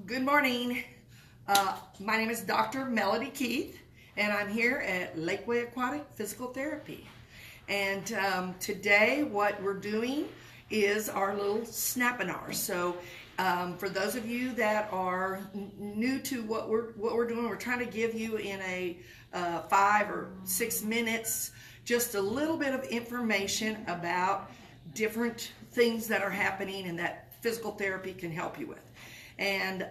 Good morning. My name is Dr. Melody Keith, and I'm here at Lakeway Aquatic Physical Therapy. And today, what we're doing is our little snapinar. So, for those of you that are new to what we're doing, we're trying to give you in a 5 or 6 minutes just a little bit of information about different things that are happening and that physical therapy can help you with. And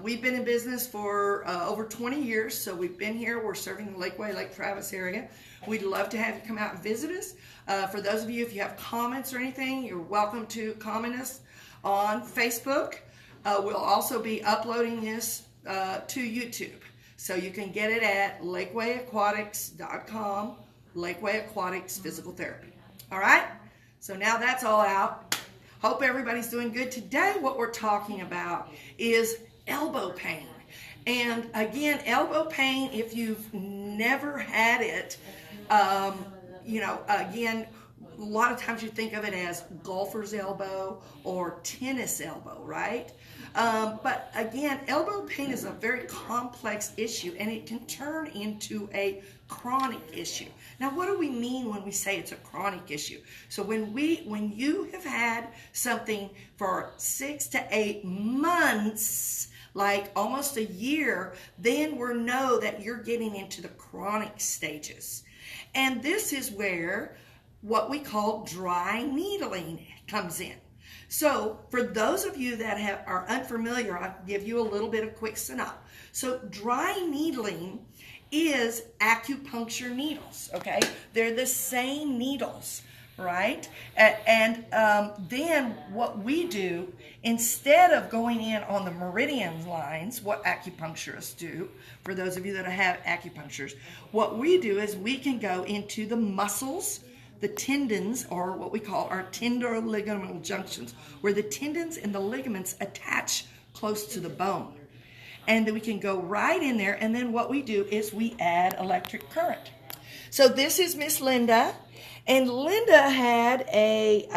we've been in business for over 20 years, so we've been here. We're serving the Lakeway, Lake Travis area. We'd love to have you come out and visit us. For those of you, if you have comments or anything, you're welcome to comment us on Facebook. We'll also be uploading this to YouTube. So you can get it at lakewayaquatics.com, Lakeway Aquatics Physical Therapy. All right? So now that's all out. Hope everybody's doing good. Today, what we're talking about is elbow pain. And again, elbow pain, if you've never had it, again, a lot of times you think of it as golfer's elbow or tennis elbow, right? But again, elbow pain is a very complex issue, and it can turn into a chronic issue. Now, what do we mean when we say it's a chronic issue? So when you have had something for 6 to 8 months, like almost a year, then we know that you're getting into the chronic stages. And this is where what we call dry needling comes in. So for those of you that are unfamiliar, I'll give you a little bit of quick synopsis. So dry needling is acupuncture needles, okay? They're the same needles, right? And then what we do, instead of going in on the meridian lines, what acupuncturists do, for those of you that have acupunctures, what we do is we can go into the muscles, the tendons, or what we call our tendinoligamental junctions, where the tendons and the ligaments attach close to the bone. And then we can go right in there, and then what we do is we add electric current. So this is Miss Linda, and Linda had a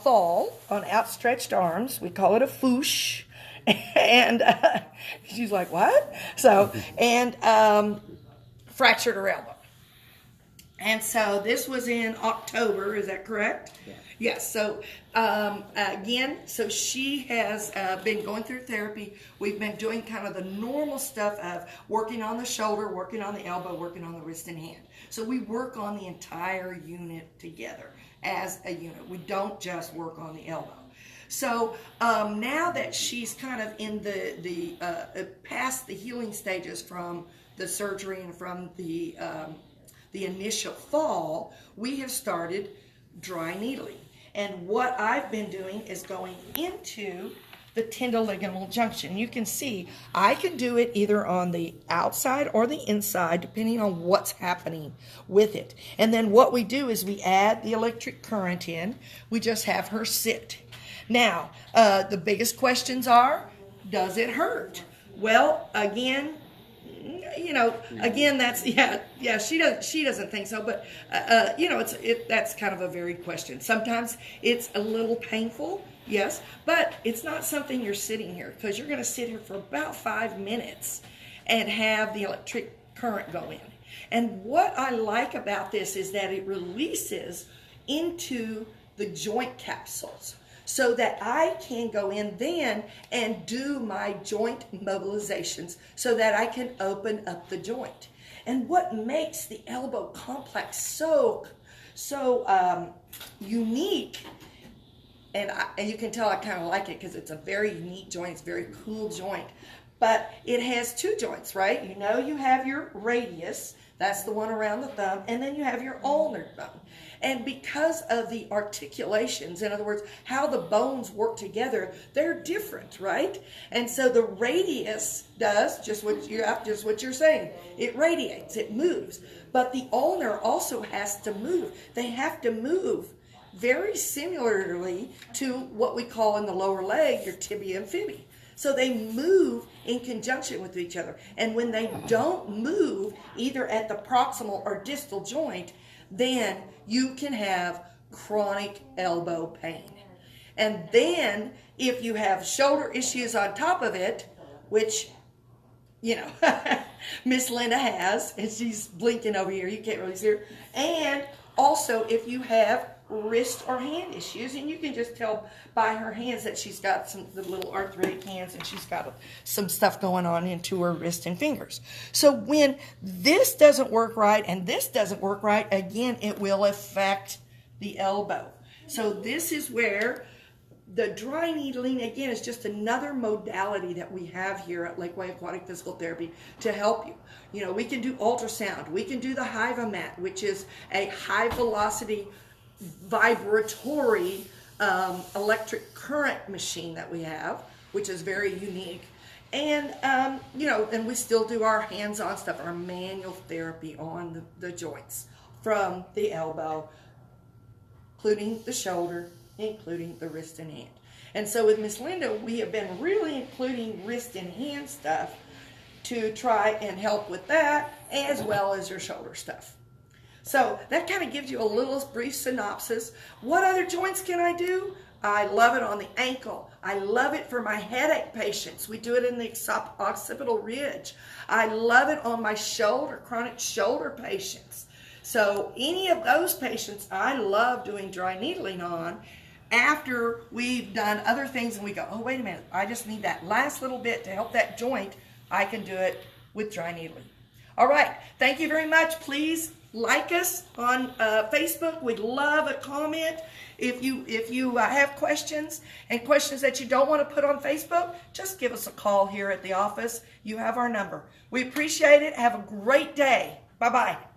fall on outstretched arms. We call it a foosh. And she's like, what? So, and fractured her elbow. And so this was in October, is that correct? Yeah. Yes. So again, so she has been going through therapy. We've been doing kind of the normal stuff of working on the shoulder, working on the elbow, working on the wrist and hand. So we work on the entire unit together as a unit. We don't just work on the elbow. So now that she's kind of in the past the healing stages from the surgery and from the initial fall, we have started dry needling. And what I've been doing is going into the tendinoligamental junction. You can see I can do it either on the outside or the inside, depending on what's happening with it. And then what we do is we add the electric current in. We just have her sit. Now, the biggest questions are, does it hurt? Well, again, that's she doesn't think so, but that's kind of a varied question. Sometimes it's a little painful, yes, but it's not something you're sitting here, because you're going to sit here for about 5 minutes and have the electric current go in. And what I like about this is that it releases into the joint capsules, so that I can go in then and do my joint mobilizations so that I can open up the joint. And what makes the elbow complex so unique, and you can tell I kind of like it because it's a very unique joint, it's a very cool joint, but it has 2 joints, right? You have your radius, that's the one around the thumb, and then you have your ulnar bone. And because of the articulations, in other words, how the bones work together, they're different, right? And so the radius does just what you're saying. It radiates, it moves. But the ulnar also has to move. They have to move very similarly to what we call in the lower leg, your tibia and fibia. So they move in conjunction with each other. And when they don't move, either at the proximal or distal joint, then you can have chronic elbow pain. And then if you have shoulder issues on top of it, which, you know, Miss Linda has, and she's blinking over here, you can't really see her. And also if you have wrist or hand issues, and you can just tell by her hands that she's got the little arthritic hands, and she's got some stuff going on into her wrist and fingers. So when this doesn't work right and this doesn't work right, again, it will affect the elbow. So this is where the dry needling, again, is just another modality that we have here at Lakeway Aquatic Physical Therapy to help you. You know, we can do ultrasound. We can do the HyvaMat, which is a high velocity vibratory electric current machine that we have, which is very unique. And, you know, and we still do our hands-on stuff, our manual therapy on the joints from the elbow, including the shoulder, including the wrist and hand. And so with Miss Linda, we have been really including wrist and hand stuff to try and help with that, as well as your shoulder stuff. So that kind of gives you a little brief synopsis. What other joints can I do? I love it on the ankle. I love it for my headache patients. We do it in the occipital ridge. I love it on my shoulder, chronic shoulder patients. So any of those patients I love doing dry needling on after we've done other things and we go, oh, wait a minute, I just need that last little bit to help that joint. I can do it with dry needling. All right, thank you very much. Please like us on Facebook. We'd love a comment. If you have questions and questions that you don't want to put on Facebook, just give us a call here at the office. You have our number. We appreciate it. Have a great day. Bye-bye.